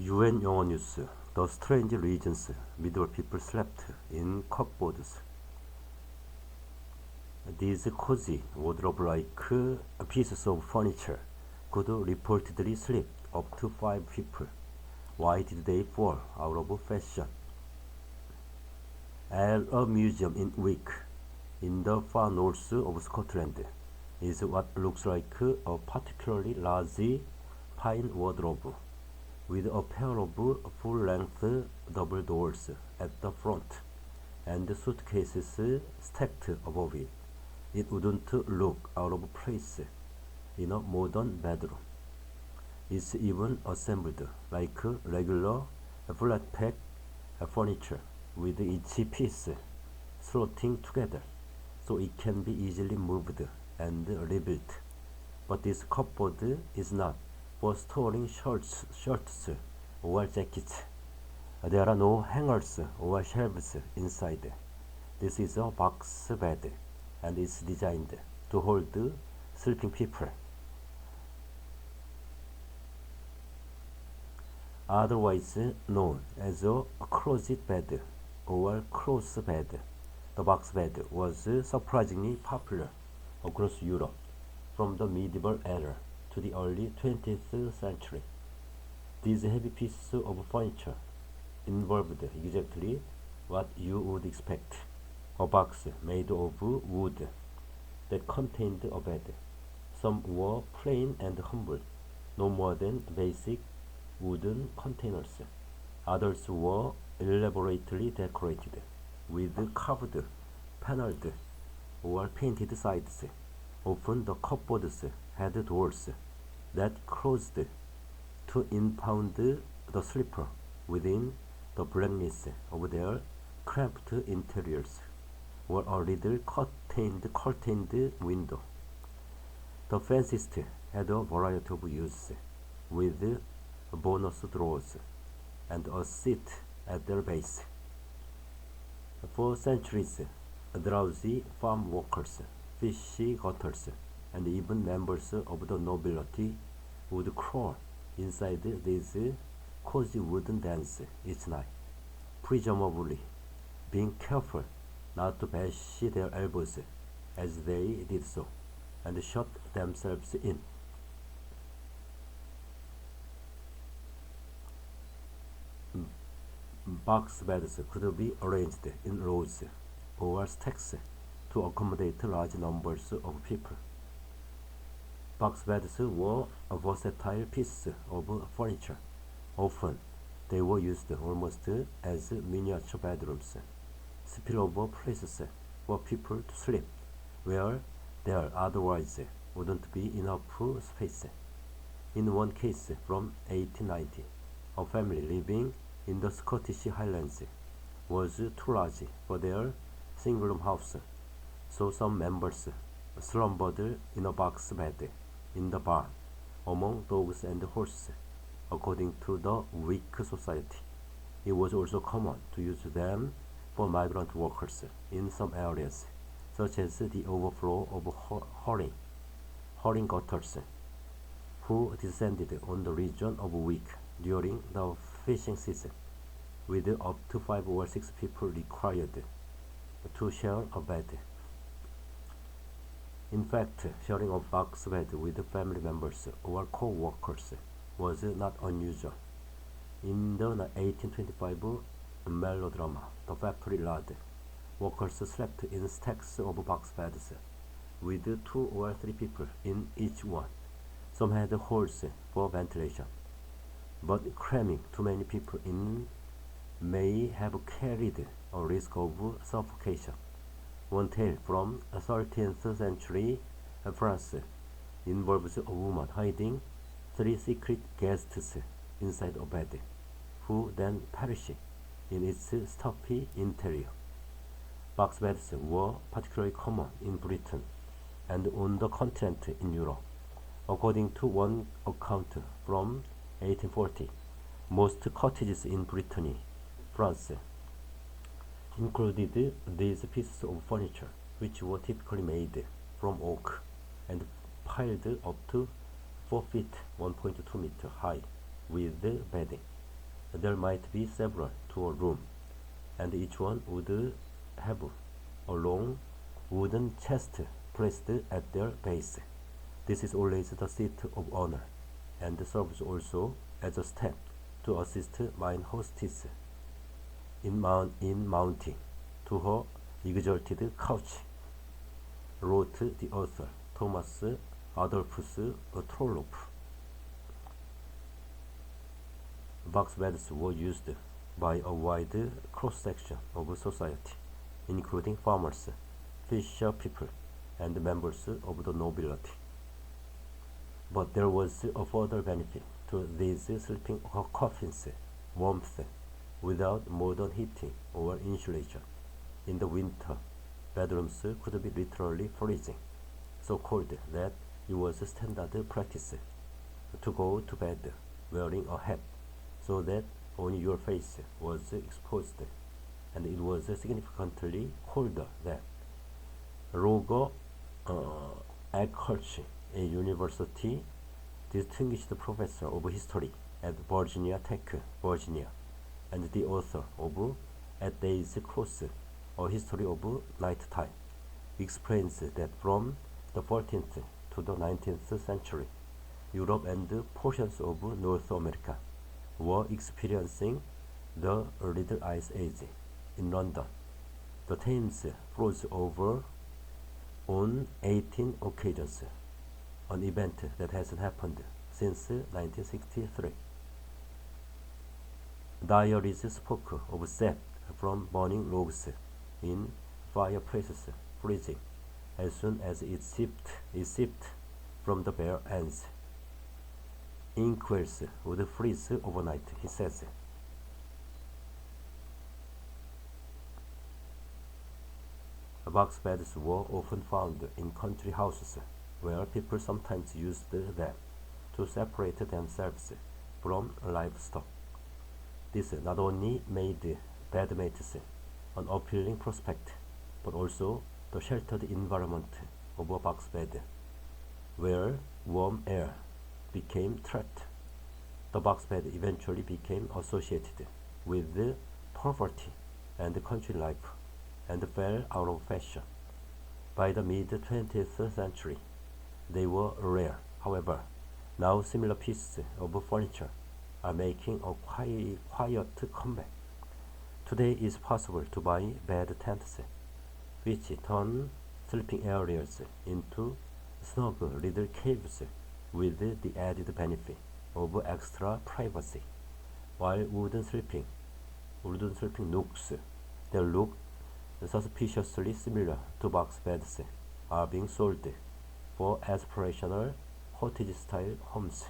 UN 영어뉴스. The strange reasons medieval people slept in cupboards. These cozy wardrobe-like pieces of furniture could reportedly sleep up to 5 people. Why did they fall out of fashion? At a museum in Wick, in the far north of Scotland, is what looks like a particularly large pine wardrobe, with a pair of full-length double doors at the front, and suitcases stacked above it. It wouldn't look out of place in a modern bedroom. It's even assembled like regular flat-pack furniture, with each piece slotting together so it can be easily moved and rebuilt. But this cupboard is not for storing shirts or jackets. There are no hangers or shelves inside. This is a box bed, and is designed to hold sleeping people. Otherwise known as a closet bed or cross bed, the box bed was surprisingly popular across Europe from the medieval era to the early 20th century. These heavy pieces of furniture involved exactly what you would expect: a box made of wood that contained a bed. Some were plain and humble, no more than basic wooden containers. Others were elaborately decorated with carved, paneled, or painted sides. Often the cupboards had doors that closed to impound the sleeper within the blackness of their cramped interiors, or a little curtained window. The fanciest had a variety of uses, with bonus drawers and a seat at their base. For centuries, drowsy farm workers, fish cutters, and even members of the nobility would crawl inside these cozy wooden dens each night, presumably being careful not to bash their elbows as they did so, and shut themselves in. Box beds could be arranged in rows or stacks to accommodate large numbers of people. Box beds were a versatile piece of furniture. Often, they were used almost as miniature bedrooms, spillover places for people to sleep, where there otherwise wouldn't be enough space. In one case from 1890, a family living in the Scottish Highlands was too large for their single-room house, so some members slumbered in a box bed in the barn, among dogs and horses. According to the Wick Society, it was also common to use them for migrant workers in some areas, such as the overflow of herring gutters, who descended on the region of Wick during the fishing season, with up to 5 or 6 people required to share a bed. In fact, sharing a box bed with family members or co-workers was not unusual. In the 1825 melodrama The Factory Lad, workers slept in stacks of box beds, with 2 or 3 people in each one. Some had holes for ventilation, but cramming too many people in may have carried a risk of suffocation. One tale from 13th century France involves a woman hiding 3 secret guests inside a bed, who then perish in its stuffy interior. Box beds were particularly common in Britain and on the continent in Europe. According to one account from 1840, most cottages in Brittany, France, included these pieces of furniture, which were typically made from oak and piled up to 4 feet (1.2 meters) high with bedding. There might be several to a room, and each one would have a long wooden chest placed at their base. This is always the seat of honor, and serves also as a step to assist mine hostess in mounting to her exalted couch, wrote the author Thomas Adolphus Trollope. Box beds were used by a wide cross-section of society, including farmers, fisher people, and members of the nobility. But there was a further benefit to these sleeping coffins: warmth without modern heating or insulation. In the winter, bedrooms could be literally freezing, so cold that it was standard practice to go to bed wearing a hat so that only your face was exposed, and it was significantly colder then. Roger Eckhart, a university distinguished professor of history at Virginia Tech, Virginia, and the author of At Day's Close, A History of Nighttime, explains that from the 14th to the 19th century, Europe and portions of North America were experiencing the Little Ice Age. In London, the Thames froze over on 18 occasions, an event that hasn't happened since 1963. Diaries spoke of sap from burning logs in fireplaces freezing as soon as it sipped from the bare ends. Inkwells would freeze overnight, he says. Box beds were often found in country houses, where people sometimes used them to separate themselves from livestock. This not only made bedmates an appealing prospect, but also the sheltered environment of a box bed, where warm air became threat. The box bed eventually became associated with poverty and country life, and fell out of fashion. By the mid-20th century, they were rare. However, now similar pieces of furniture are making a quiet comeback. Today it is possible to buy bed tents, which turn sleeping areas into snug little caves with the added benefit of extra privacy, while wooden sleeping nooks that look suspiciously similar to box beds are being sold for aspirational cottage-style homes.